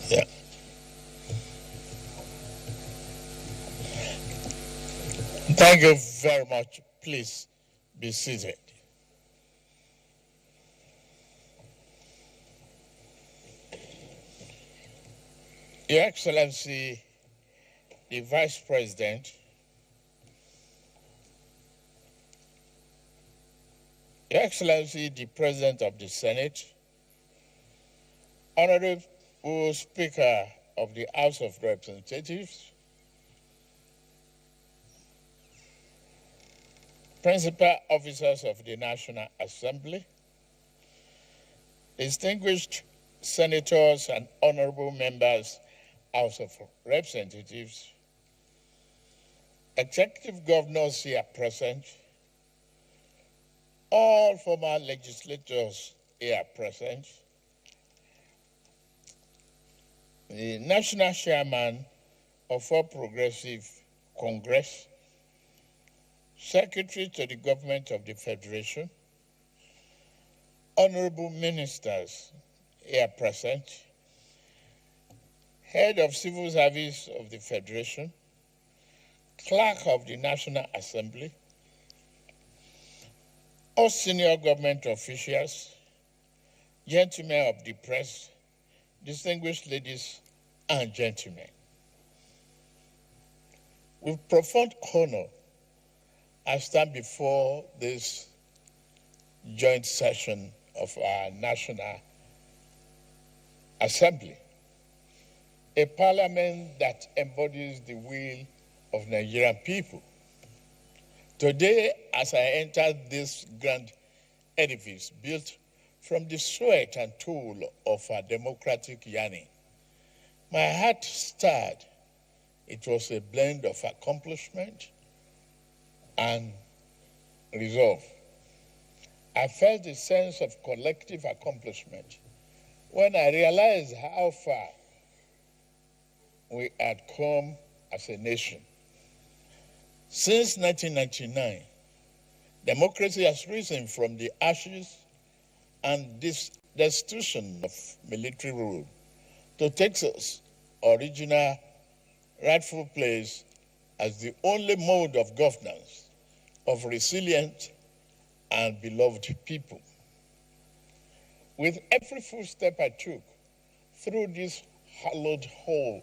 Yeah. Thank you very much. Please be seated. Your Excellency, the Vice President, Your Excellency, the President of the Senate, Honorable Speaker of the House of Representatives, Principal Officers of the National Assembly, distinguished senators and honorable members, House of Representatives, executive governors here present, all former legislators here present, the National Chairman of All Progressive Congress, Secretary to the Government of the Federation, honorable ministers here present, Head of Civil Service of the Federation, Clerk of the National Assembly, all senior government officials, gentlemen of the press, distinguished ladies and gentlemen. With profound honor, I stand before this joint session of our National Assembly, a parliament that embodies the will of Nigerian people. Today, as I enter this grand edifice built from the sweat and toil of our democratic yearning, my heart stirred. It was a blend of accomplishment and resolve. I felt a sense of collective accomplishment when I realized how far we had come as a nation. Since 1999, democracy has risen from the ashes and destitution of military rule to take its original rightful place as the only mode of governance of resilient and beloved people. With every footstep I took through this hallowed hall,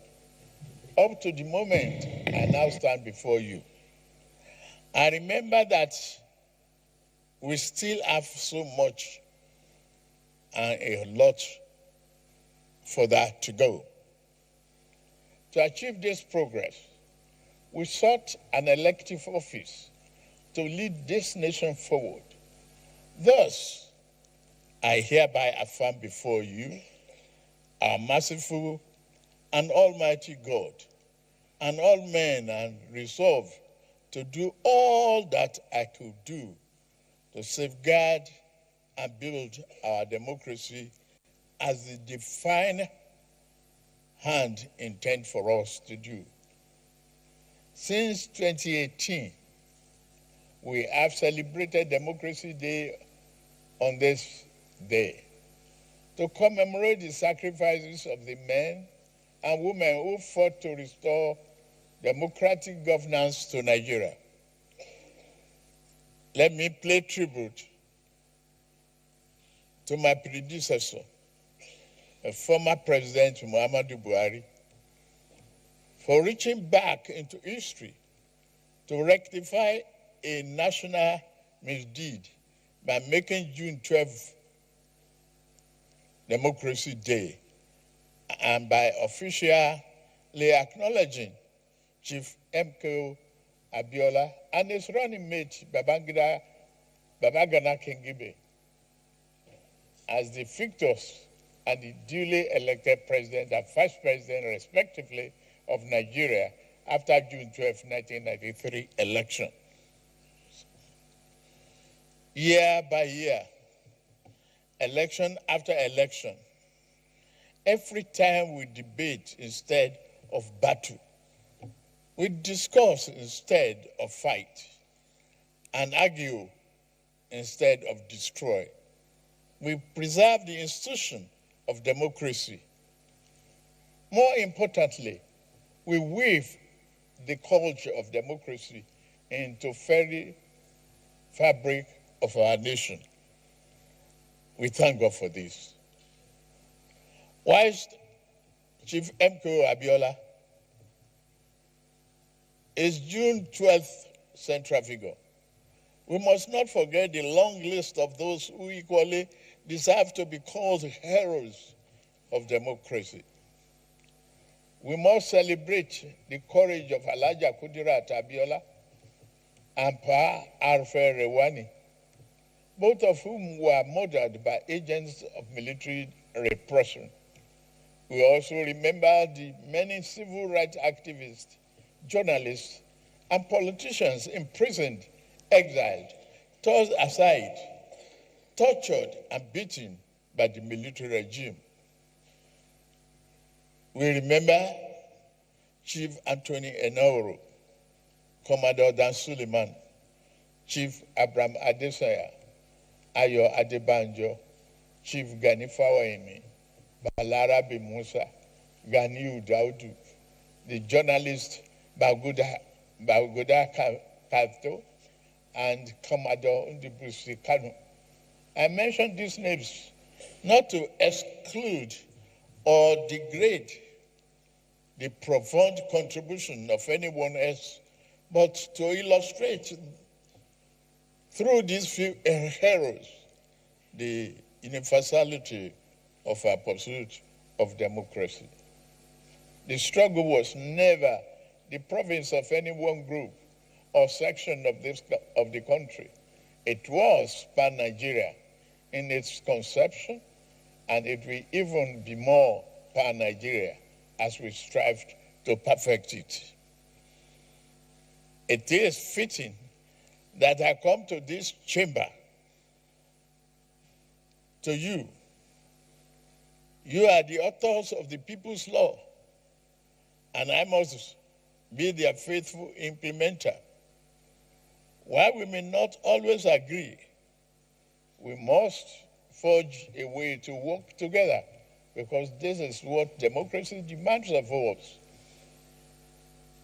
up to the moment I now stand before you, I remember that we still have so much and a lot for that to go. To achieve this progress, we sought an elective office to lead this nation forward. Thus, I hereby affirm before you, our merciful and almighty God, and all men, and resolve to do all that I could do to safeguard and build our democracy as the divine hand intends for us to do. Since 2018, we have celebrated Democracy Day on this day to commemorate the sacrifices of the men and women who fought to restore democratic governance to Nigeria. Let me pay tribute to my predecessor, former President Muhammadu Buhari, for reaching back into history to rectify a national misdeed by making June 12 Democracy Day and by officially acknowledging Chief MKO Abiola and his running mate Babagana Kingibe as the victors and the duly elected president and vice president, respectively, of Nigeria after June 12, 1993 election. Year by year, election after election, every time we debate instead of battle, we discuss instead of fight, and argue instead of destroy. We preserve the institution of democracy. More importantly, we weave the culture of democracy into very fabric of our nation. We thank God for this. Whilst Chief M.K. Abiola is June 12th central figure, we must not forget the long list of those who equally deserve to be called heroes of democracy. We must celebrate the courage of Alhaja Kudirat Abiola and Pa Arfe Rewani, both of whom were murdered by agents of military repression. We also remember the many civil rights activists, journalists, and politicians imprisoned, exiled, tossed aside, tortured, and beaten by the military regime. We remember Chief Anthony Enoro, Commodore Dan Suleiman, Chief Abraham Adesanya, Ayo Adebanjo, Chief Gani Fawaimi, Balarabe Musa, Ganiu Daudu, the journalist Baguda Kato, and Commodore Ndibusi Kanu. I mention these names not to exclude or degrade the profound contribution of anyone else, but to illustrate through these few heroes the universality of our pursuit of democracy. The struggle was never the province of any one group or section of the country. It was pan-Nigeria in its conception, and it will even be more pan-Nigeria as we strive to perfect it. It is fitting that I come to this chamber to you. You are the authors of the People's Law, and I must be their faithful implementer. While we may not always agree, we must forge a way to work together, because this is what democracy demands of us.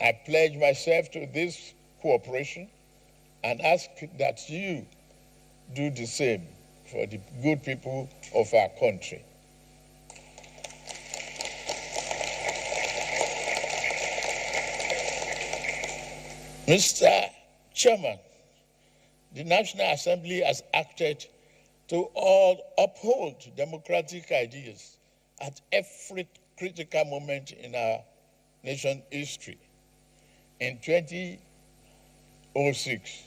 I pledge myself to this cooperation and ask that you do the same for the good people of our country. Mr. Chairman, the National Assembly has acted to uphold democratic ideas at every critical moment in our nation's history. In 2006,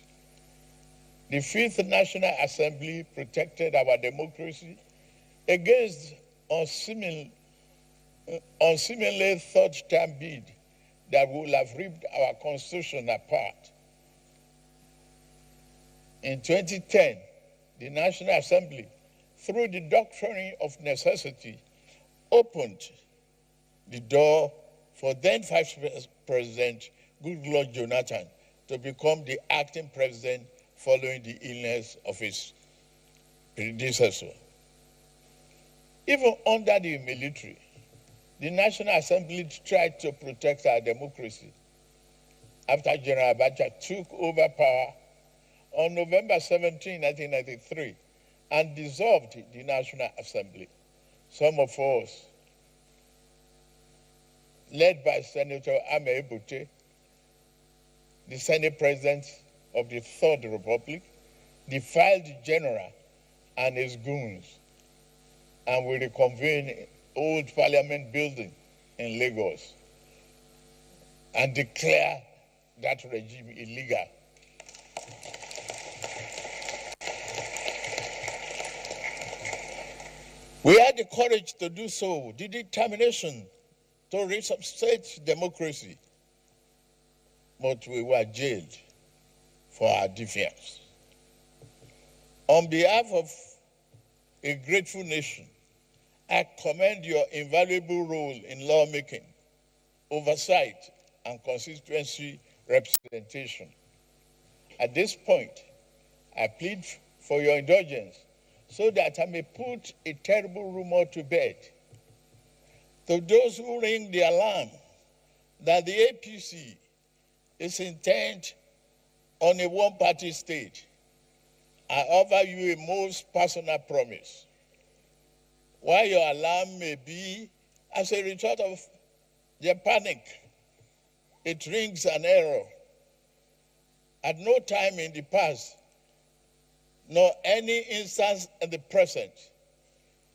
the Fifth National Assembly protected our democracy against unseemly third-term bid that would have ripped our constitution apart. In 2010, the National Assembly, through the doctrine of necessity, opened the door for then Vice President Goodluck Jonathan to become the acting president following the illness of his predecessor. Even under the military, the National Assembly tried to protect our democracy. After General Abuja took over power on November 17, 1993, and dissolved the National Assembly, some of us, led by Senator Ame Ebute, the Senate President of the Third Republic, defied the general and his goons, and we reconvened Old Parliament building in Lagos and declare that regime illegal. We had the courage to do so, the determination to reinstate democracy, but we were jailed for our defiance. On behalf of a grateful nation, I commend your invaluable role in lawmaking, oversight, and constituency representation. At this point, I plead for your indulgence so that I may put a terrible rumor to bed. To those who ring the alarm that the APC is intent on a one-party state, I offer you a most personal promise. While your alarm may be as a result of their panic, it rings an error. At no time in the past, nor any instance in the present,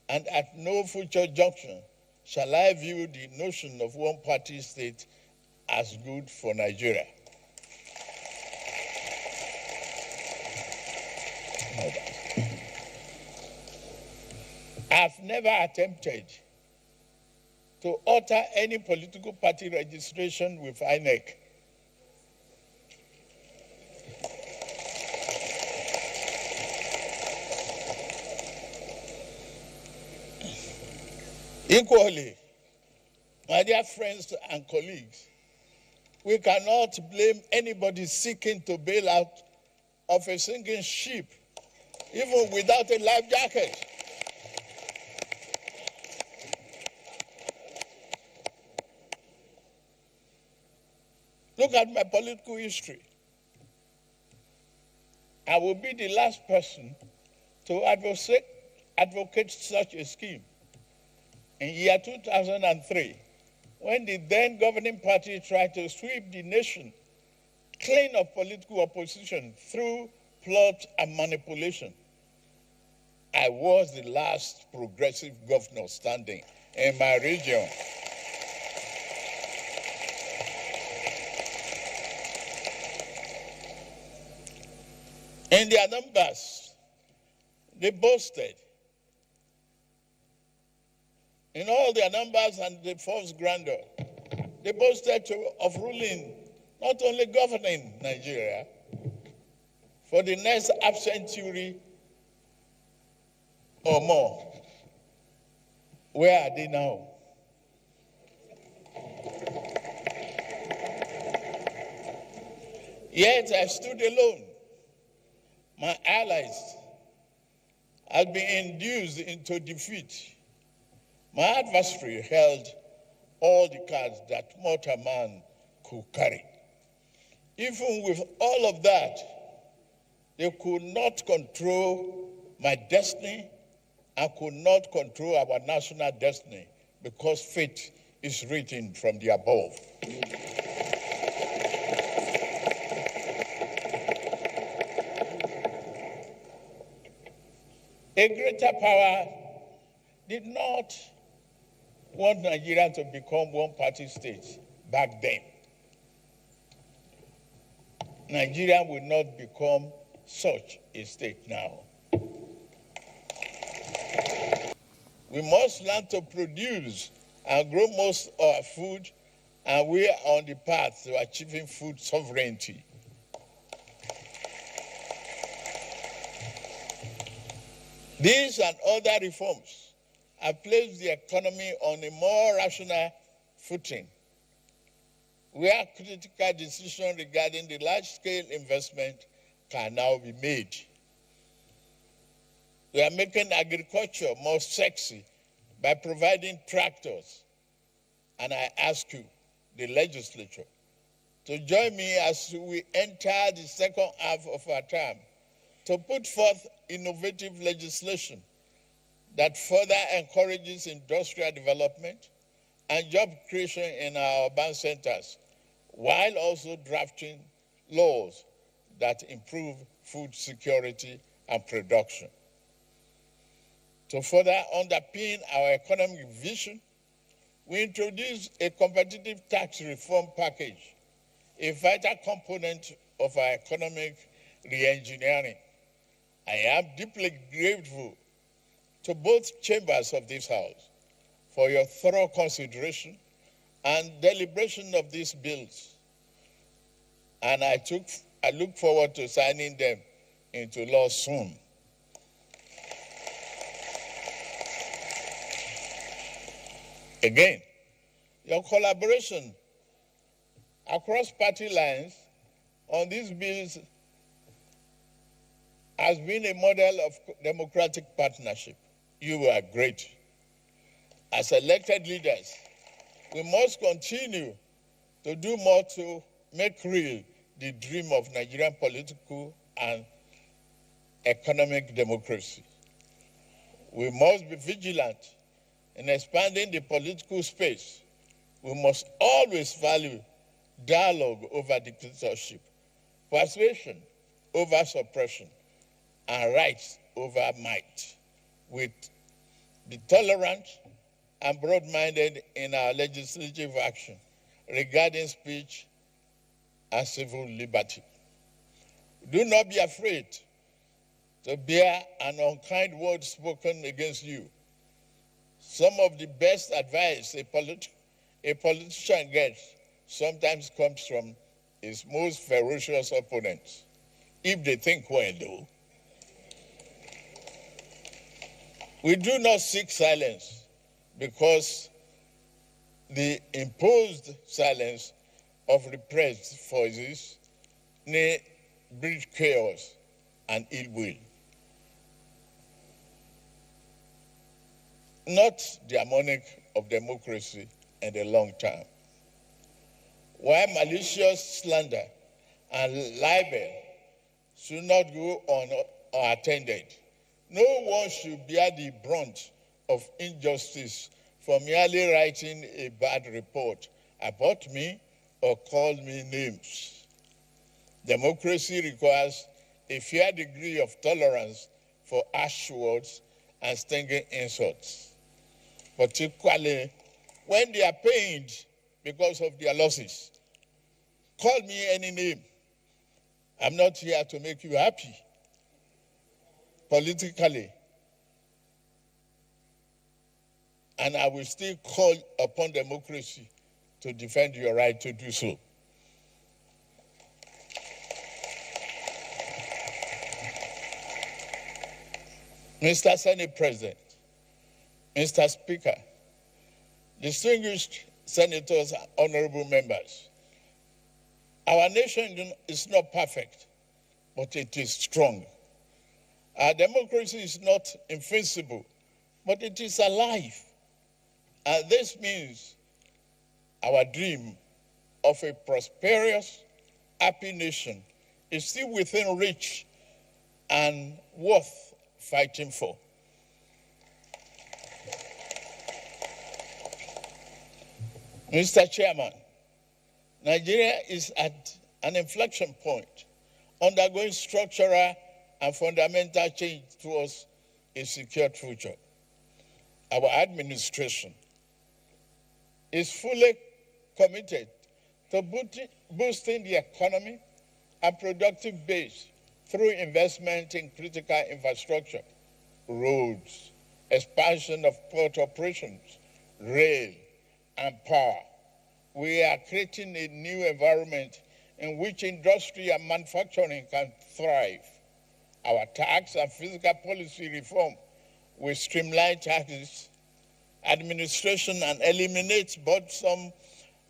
and at no future junction, shall I view the notion of one-party state as good for Nigeria. I've never attempted to alter any political party registration with INEC. Equally, my dear friends and colleagues, we cannot blame anybody seeking to bail out of a sinking ship, even without a life jacket. Look at my political history. I will be the last person to advocate such a scheme. In year 2003, when the then governing party tried to sweep the nation clean of political opposition through plot and manipulation, I was the last progressive governor standing in my region. In their numbers, they boasted. In all their numbers and the false grandeur, they boasted of ruling, not only governing Nigeria, for the next half century or more. Where are they now? Yet I stood alone. My allies had been induced into defeat. My adversary held all the cards that mortal man could carry. Even with all of that, they could not control my destiny and could not control our national destiny, because fate is written from the above. A greater power did not want Nigeria to become one-party state back then. Nigeria will not become such a state now. We must learn to produce and grow most of our food, and we are on the path to achieving food sovereignty. These and other reforms have placed the economy on a more rational footing, where critical decisions regarding the large-scale investment can now be made. We are making agriculture more sexy by providing tractors. And I ask you, the legislature, to join me as we enter the second half of our term to put forth innovative legislation that further encourages industrial development and job creation in our urban centers, while also drafting laws that improve food security and production. To further underpin our economic vision, we introduced a competitive tax reform package, a vital component of our economic re-engineering. I am deeply grateful to both chambers of this House for your thorough consideration and deliberation of these bills. And I look forward to signing them into law soon. Again, your collaboration across party lines on these bills has been a model of democratic partnership. You are great. As elected leaders, we must continue to do more to make real the dream of Nigerian political and economic democracy. We must be vigilant in expanding the political space. We must always value dialogue over dictatorship, persuasion over suppression, and rights over might. With be tolerant and broad-minded in our legislative action regarding speech and civil liberty. Do not be afraid to bear an unkind word spoken against you. Some of the best advice a politician gets sometimes comes from his most ferocious opponents, if they think well, though. We do not seek silence because the imposed silence of repressed voices may breed chaos and ill will. Not the harmonic of democracy in the long term. While malicious slander and libel should not go unattended, no one should bear the brunt of injustice for merely writing a bad report about me or call me names. Democracy requires a fair degree of tolerance for harsh words and stinging insults, particularly when they are pained because of their losses. Call me any name. I'm not here to make you happy politically. And I will still call upon democracy to defend your right to do so. Mr. Senate President, Mr. Speaker, distinguished senators and honorable members, our nation is not perfect, but it is strong. Our democracy is not invincible, but it is alive. And this means our dream of a prosperous, happy nation is still within reach and worth fighting for. Mr. Chairman, Nigeria is at an inflection point, undergoing structural and fundamental change towards a secure future. Our administration is fully committed to boosting the economy and productive base through investment in critical infrastructure, roads, expansion of port operations, rail, and power. We are creating a new environment in which industry and manufacturing can thrive. Our tax and fiscal policy reform will streamline taxes, administration, and eliminate burdensome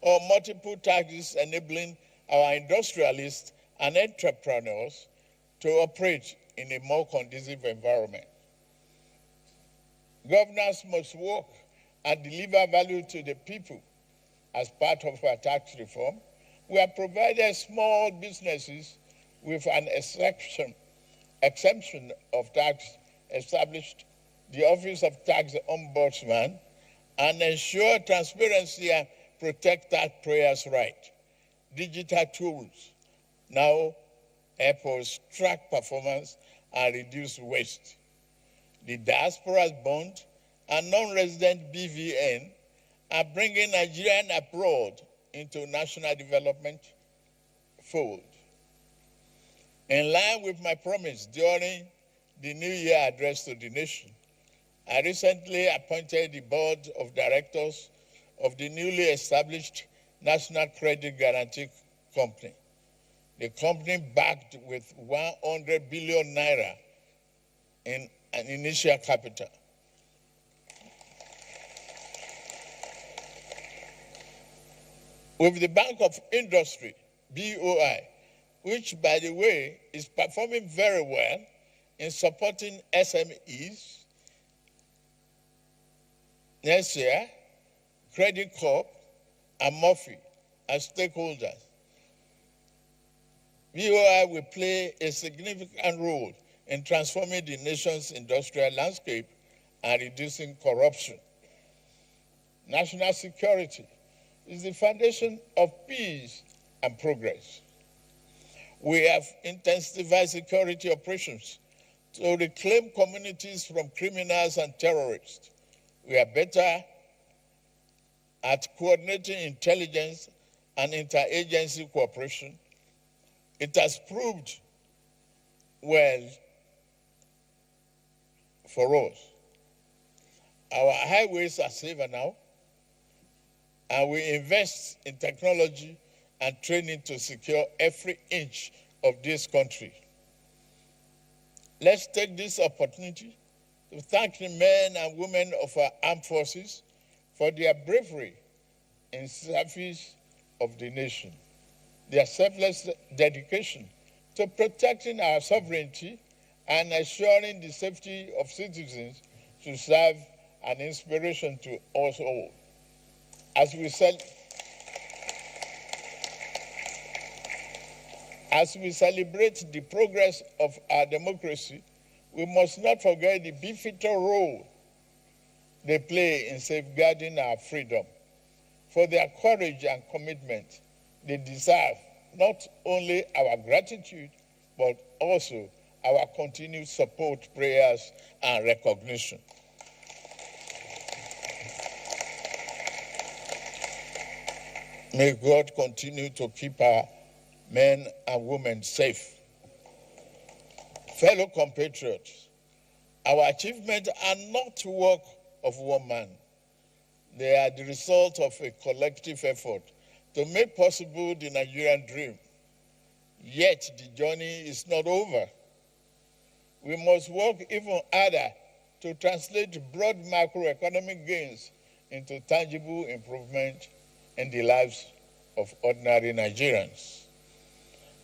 or multiple taxes, enabling our industrialists and entrepreneurs to operate in a more conducive environment. Governors must work and deliver value to the people. As part of our tax reform, we have provided small businesses with an exemption of tax, established the Office of Tax Ombudsman, and ensure transparency and protect taxpayers' rights. Digital tools now help us track performance and reduce waste. The diaspora's bond and non-resident BVN are bringing Nigerian abroad into national development fold. In line with my promise during the New Year address to the nation, I recently appointed the board of directors of the newly established National Credit Guarantee Company. The company backed with 100 billion naira in an initial capital. With the Bank of Industry, BOI, which, by the way, is performing very well in supporting SMEs, NASS, Credit Corp, and Murphy as stakeholders. BOI will play a significant role in transforming the nation's industrial landscape and reducing corruption. National security is the foundation of peace and progress. We have intensified security operations to reclaim communities from criminals and terrorists. We are better at coordinating intelligence and interagency cooperation. It has proved well for us. Our highways are safer now, and we invest in technology and training to secure every inch of this country. Let's take this opportunity to thank the men and women of our armed forces for their bravery in service of the nation, their selfless dedication to protecting our sovereignty and assuring the safety of citizens to serve an inspiration to us all. As we celebrate the progress of our democracy, we must not forget the pivotal role they play in safeguarding our freedom. For their courage and commitment, they deserve not only our gratitude, but also our continued support, prayers, and recognition. May God continue to keep our men and women safe. Fellow compatriots, our achievements are not the work of one man. They are the result of a collective effort to make possible the Nigerian dream. Yet the journey is not over. We must work even harder to translate broad macroeconomic gains into tangible improvement in the lives of ordinary Nigerians.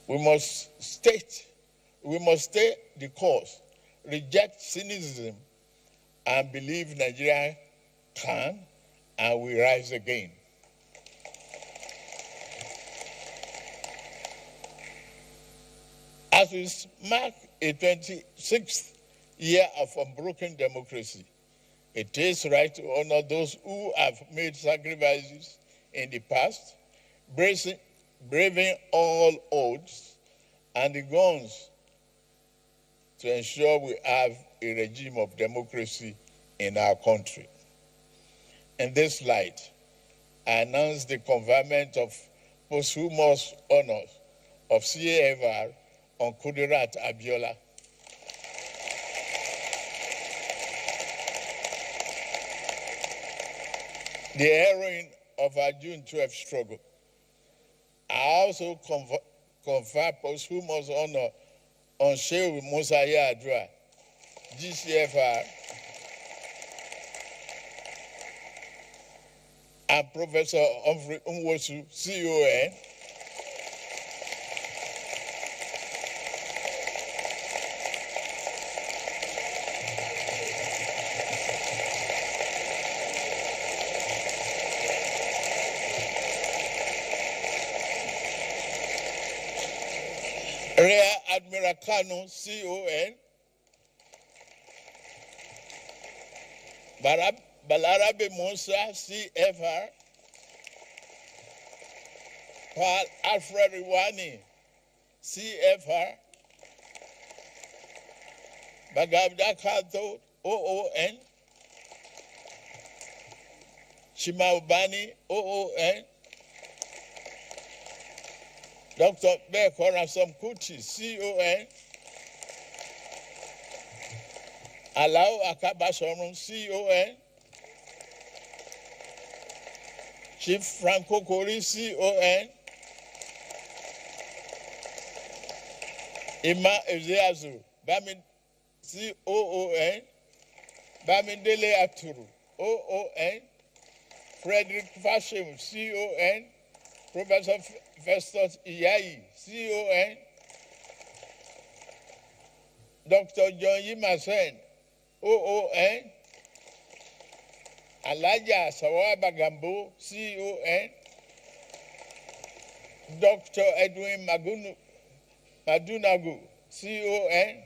We must stay the course, reject cynicism, and believe Nigeria can and will rise again. As we mark a 26th year of unbroken democracy, it is right to honor those who have made sacrifices in the past, braving all odds and the guns to ensure we have a regime of democracy in our country. In this light, I announce the conferment of posthumous honors of CAFR on Kudirat Abiola. The heroine of our June 12th struggle. I also confer posthumous honor on Shehu Musa Yar'Adua, GCFR, and Professor Humphrey Nwosu, CON, Rear Admiral Kanu, CON, Balarabe Musa, CFR, Paul Alfred Iwani, CFR, Bagabda Kato, OON, Shimaubani, OON, Dr. Bekorasom Kuti, CON, Alao Akabashorun, CON, Chief Franco Kori, CON, Ima Ezeazu, Bamin, COON, Bamindele Aturu, OON, Frederick Fashem, CON, Professor Festus Iyayi, CON, Dr. John Yimasen, OON. Alaja Sawaba Gambo, CON. Dr. Edwin Madunagu, CON.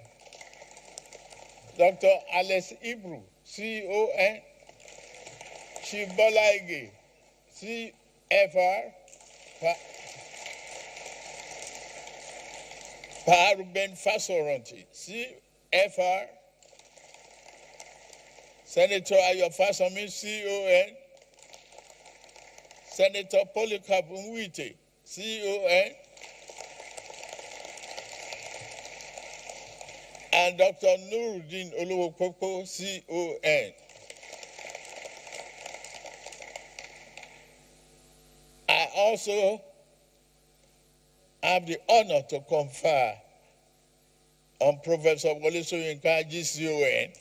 Dr. Alice Ibru, CON. Chief Bola Ige, CFR. Ruben Fasoranti, CFR. Senator Ayo Fasomi, CON. Senator Polycarp Nwite, CON. And Dr. Nuruddin Oluwokoko, CON. I also have the honor to confer on Professor Wole Soyinka, GCON.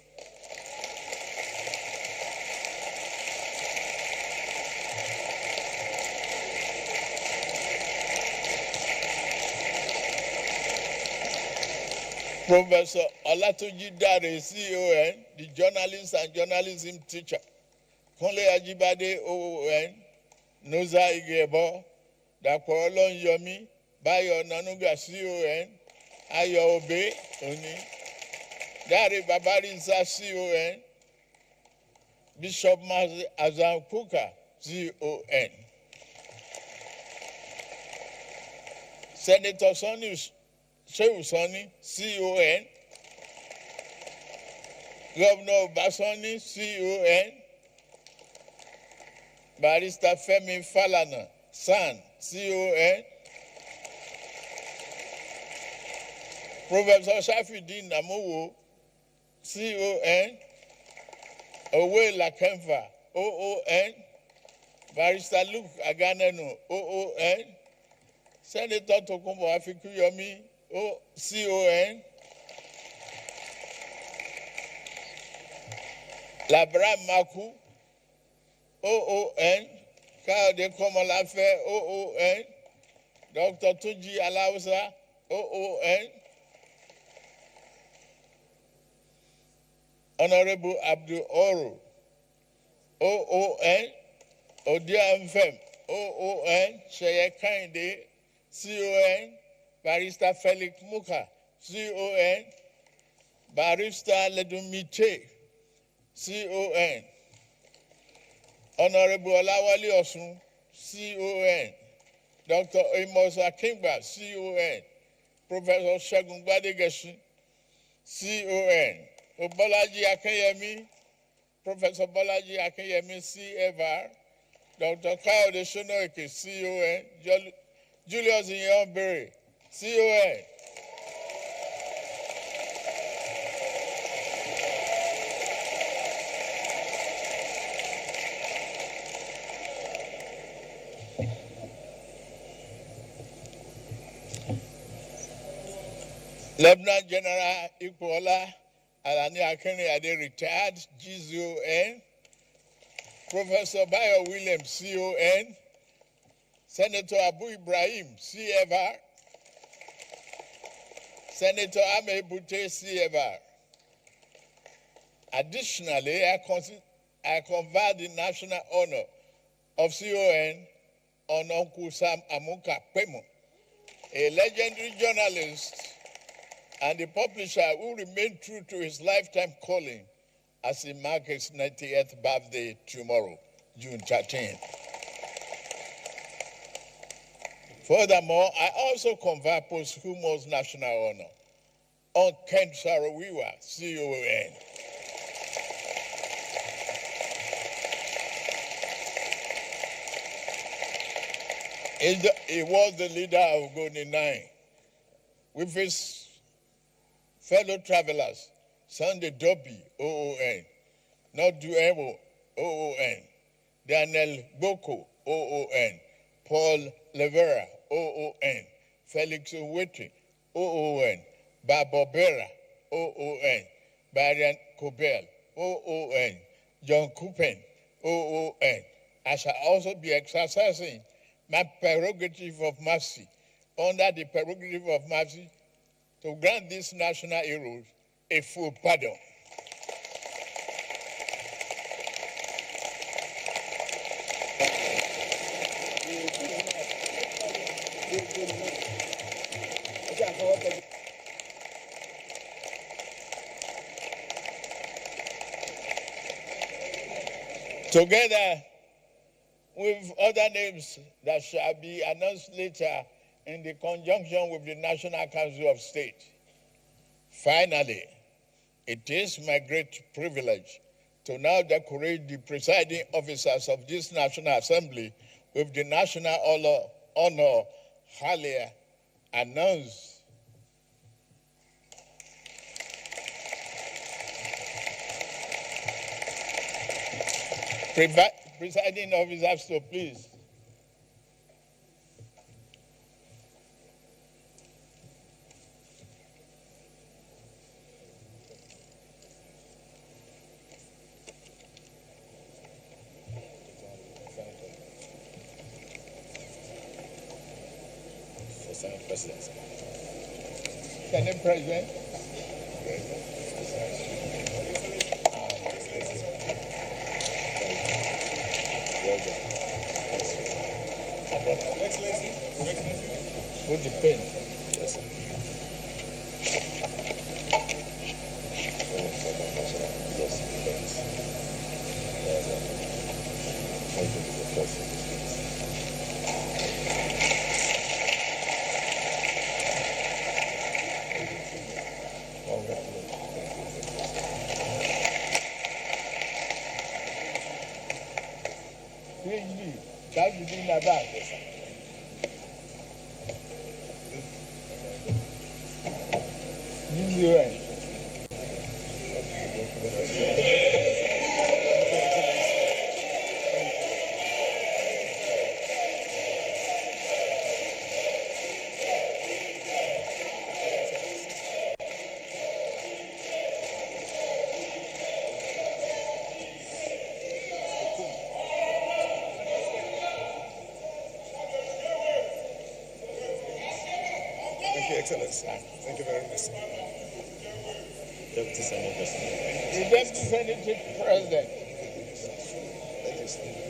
Professor Olatunji Dare, CON, the journalist and journalism teacher. Kunle Ajibade, OON, Noza Igebo, Dr. Olonyomi, Bayo Nanuga, CON, Ayo Obe, Oni, Dare Babarinsa, CON, Bishop Mazi Azam Kuka, CON. Senator Sonny Shehu Sani, CON. Governor Basoni, CON. Barrister Femi Falana, SAN, CON. Professor Shafidin Namuwo, CON. Owe Lakemfa, OON. Barrister Luke Aganenu, OON. Senator Tokumbo Afikuyomi, CON. Labram Maku, OON. Kayode Komolafe, OON. Dr. Tuji Alausa, OON. Honorable Abdul Oro, OON. Odia Mfem, OON. Sheye Kinde, CON. Barrister Felix Muka, CON. Barrister Ledumite, CON. Honorable Olawale Osun, CON. Dr. Amos Akingba, CON. Professor Segun Gbadegesin, CON. Bolaji Akinyemi, Professor Bolaji Akinyemi, CFR. Dr. Kayode Sonoike, CON. Julius Nyambere, CON. Lieutenant General Ikuola Alani Akinriyade, retired, GCON. Professor Bayo Williams, CON. Senator Abu Ibrahim, CFR. Senator Ame Bute, CFR. Additionally, I confer the national honor of CON on Uncle Sam Amuka Pemo, a legendary journalist and a publisher who remained true to his lifetime calling as he marks his 90th birthday tomorrow, June 13th. Furthermore, I also confer posthumous national honor on Ken Saro-Wiwa, CON. He was the leader of Goni 9 with his fellow travelers, Sunday Dobby, OON, Nodu Ewo, OON, Daniel Boko, OON, Paul Levera, OON, Felix Owete, OON, Barbara, OON, Barian Kobel, OON, John Kupen, OON. I shall also be exercising my prerogative of mercy under the prerogative of mercy to grant these national heroes a full pardon. Together with other names that shall be announced later in the conjunction with the National Council of State. Finally, it is my great privilege to now decorate the presiding officers of this National Assembly with the national honor earlier announced. Presiding officers, so please. President. Senate President. With the pen. Yes, sir. That's the thing about it. Nigerian. Thank you, Excellency. Thank you very much. Deputy Senate President. The Deputy Senate President. Thank you, sir.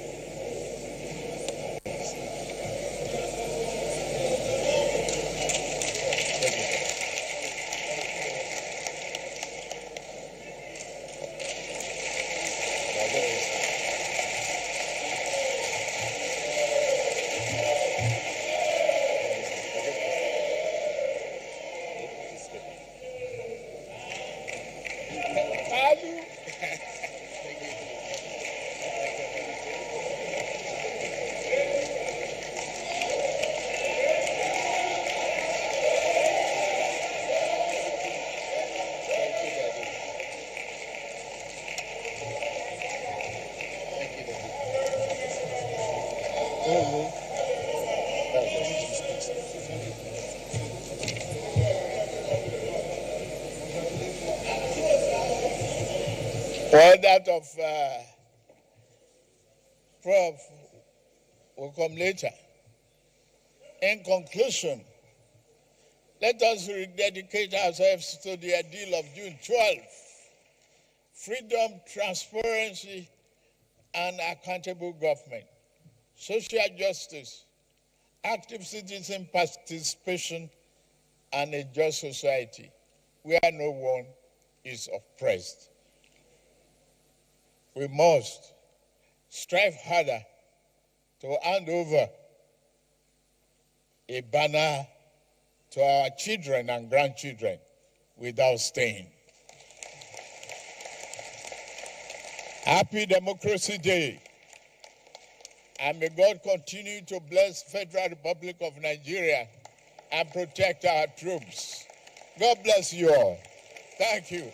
Well, that of Prof will come later. In conclusion, let us rededicate ourselves to the ideal of June 12. Freedom, transparency, and accountable government. Social justice, active citizen participation, and a just society where no one is oppressed. We must strive harder to hand over a banner to our children and grandchildren without stain. Happy Democracy Day, and may God continue to bless Federal Republic of Nigeria and protect our troops. God bless you all. Thank you.